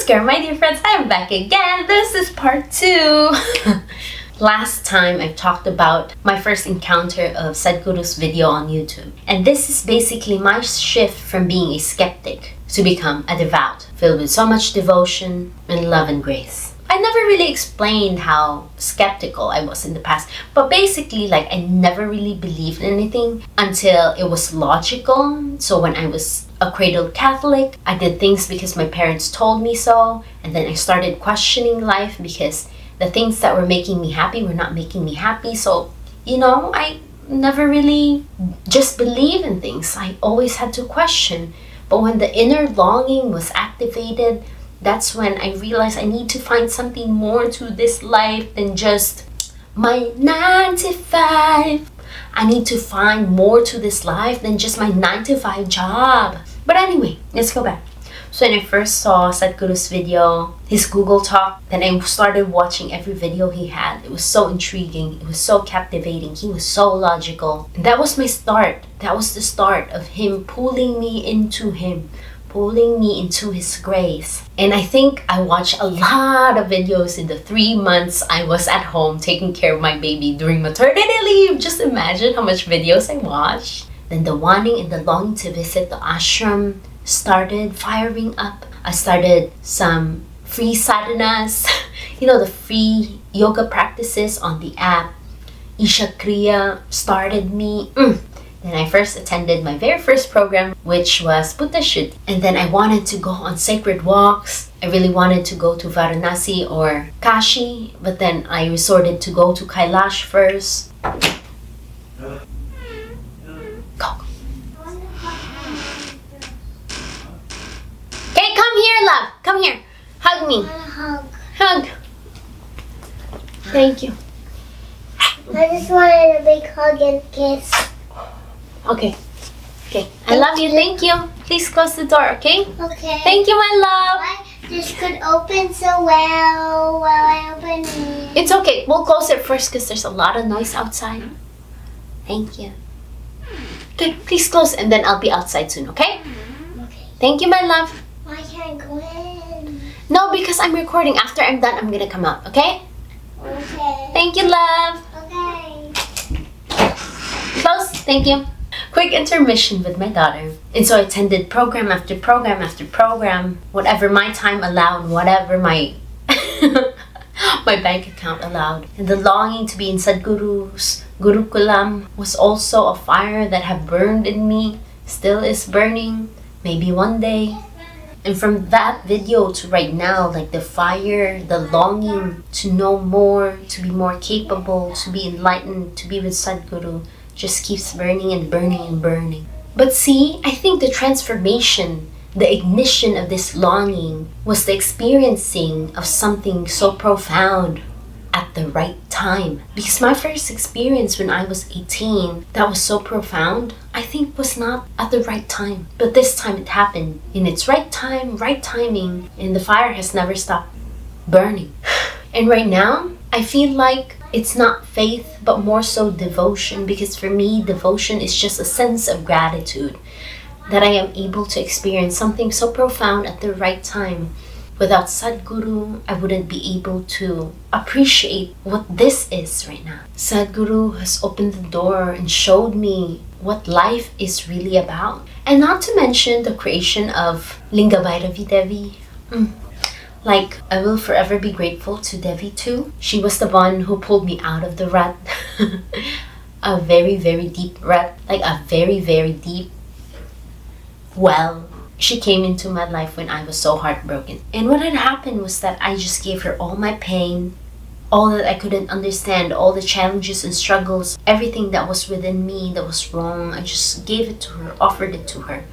Namaskar, my dear friends. I'm back again. This is part 2. Last time I talked about my first encounter of Sadhguru's video on YouTube. And this is basically my shift from being a skeptic to become a devout, filled with so much devotion and love and grace. I never really explained how skeptical I was in the past, but basically I never really believed in anything until it was logical. So when I was a cradled Catholic, I did things because my parents told me so, and then I started questioning life because the things that were making me happy were not making me happy. So, I never really just believe in things. I always had to question. But when the inner longing was activated, that's when I realized I need to find something more to this life than just my 9 to 5. I need to find more to this life than just my 9 to 5 job. But anyway, let's go back. So when I first saw Sadhguru's video, his Google Talk, then I started watching every video he had. It was so intriguing. It was so captivating. He was so logical. And that was my start. That was the start of him pulling me into him. Pulling me into his grace. And I think I watched a lot of videos in the 3 months I was at home taking care of my baby during maternity leave. Just imagine how much videos I watched. Then the wanting and the longing to visit the ashram started firing up. I started some free sadhanas, the free yoga practices on the app. Isha Kriya started me. Then I first attended my very first program, which was Buddha Shoot. And then I wanted to go on sacred walks. I really wanted to go to Varanasi or Kashi, but then I resorted to go to Kailash first. Go. Okay, come here, love. Come here. Hug me. I want a hug. Hug. Thank you. I just wanted a big hug and kiss. Okay. I love you. Thank you. Please close the door, okay? Okay. Thank you, my love. Why this could open so well while I open it. It's okay. We'll close it first because there's a lot of noise outside. Thank you. Okay, please close and then I'll be outside soon, okay? Okay. Thank you, my love. Why can't I go in? No, because I'm recording. After I'm done, I'm gonna come out, okay? Okay. Thank you, love. Okay. Close. Thank you. Quick intermission with my daughter. And so I attended program after program after program, whatever my time allowed, whatever my my bank account allowed. And the longing to be in Sadhguru's Gurukulam was also a fire that had burned in me, still is burning, maybe one day. And from that video to right now, the fire, the longing to know more, to be more capable, to be enlightened, to be with Sadhguru, just keeps burning and burning and burning. But see, I think the transformation, the ignition of this longing was the experiencing of something so profound at the right time. Because my first experience when I was 18, that was so profound, I think was not at the right time. But this time it happened in its right time, right timing, and the fire has never stopped burning. And right now, I feel like it's not faith, but more so devotion, because for me, devotion is just a sense of gratitude that I am able to experience something so profound at the right time. Without Sadhguru, I wouldn't be able to appreciate what this is right now. Sadhguru has opened the door and showed me what life is really about. And not to mention the creation of Linga Bhairavi Devi. I will forever be grateful to Devi too. She was the one who pulled me out of the rut. A very, very deep rut. A very, very deep well. She came into my life when I was so heartbroken. And what had happened was that I just gave her all my pain, all that I couldn't understand, all the challenges and struggles, everything that was within me that was wrong. I just gave it to her, offered it to her.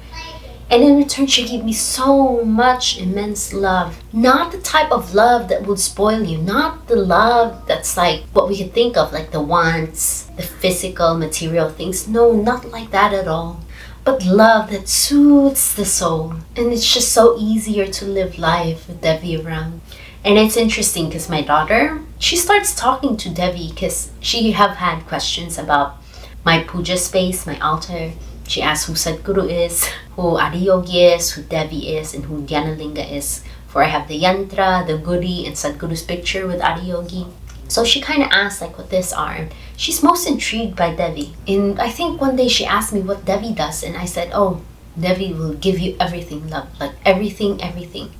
And in return, she gave me so much immense love. Not the type of love that would spoil you. Not the love that's what we could think of, the wants, the physical, material things. No, not like that at all. But love that soothes the soul. And it's just so easier to live life with Devi around. And it's interesting because my daughter, she starts talking to Devi because she have had questions about my puja space, my altar. She asks who Sadhguru is, who Adiyogi is, who Devi is, and who Dhyanalinga is for I have the yantra, the gudi, and Sadhguru's picture with Adiyogi. So she kind of asked like what these are. She's most intrigued by Devi. And I think one day she asked me what Devi does, and I said, oh, Devi will give you everything, love, like everything.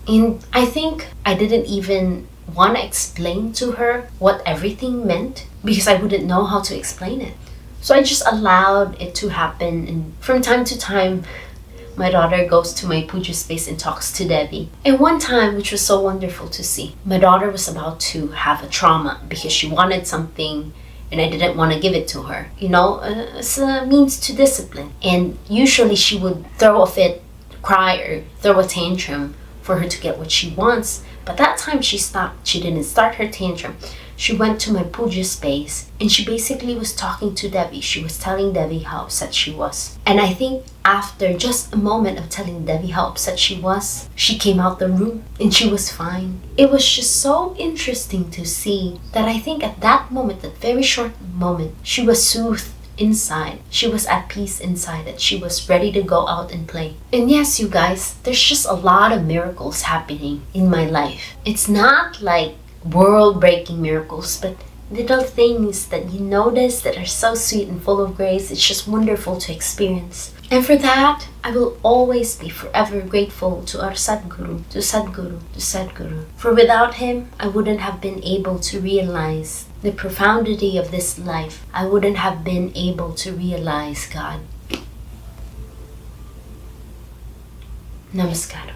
And I think I didn't even want to explain to her what everything meant because I wouldn't know how to explain it. So I just allowed it to happen, and from time to time, my daughter goes to my puja space and talks to Devi. And one time, which was so wonderful to see, my daughter was about to have a trauma because she wanted something and I didn't want to give it to her. You know, it's a means to discipline. And usually she would throw a fit, cry, or throw a tantrum for her to get what she wants. But that time she stopped. She didn't start her tantrum. She went to my puja space and she basically was talking to Devi. She was telling Devi how upset she was. And I think after just a moment of telling Devi how upset she was, she came out the room and she was fine. It was just so interesting to see that I think at that moment, that very short moment, she was soothed inside. She was at peace inside, that she was ready to go out and play. And yes, you guys, there's just a lot of miracles happening in my life. It's not like world-breaking miracles, but little things that you notice that are so sweet and full of grace. It's just wonderful to experience. And for that, I will always be forever grateful to our Sadhguru, to Sadhguru, to Sadhguru. For without him, I wouldn't have been able to realize the profundity of this life. I wouldn't have been able to realize God. Namaskaram.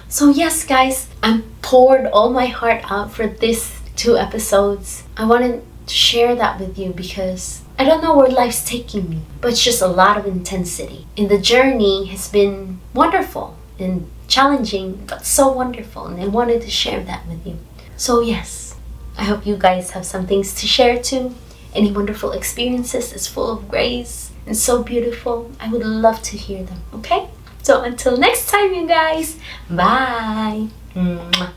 So yes, guys, I poured all my heart out for these 2 episodes. I wanted to share that with you because I don't know where life's taking me, but it's just a lot of intensity. And the journey has been wonderful and challenging, but so wonderful. And I wanted to share that with you. So yes, I hope you guys have some things to share too. Any wonderful experiences that's full of grace and so beautiful. I would love to hear them, okay? So until next time, you guys, bye. Mwah.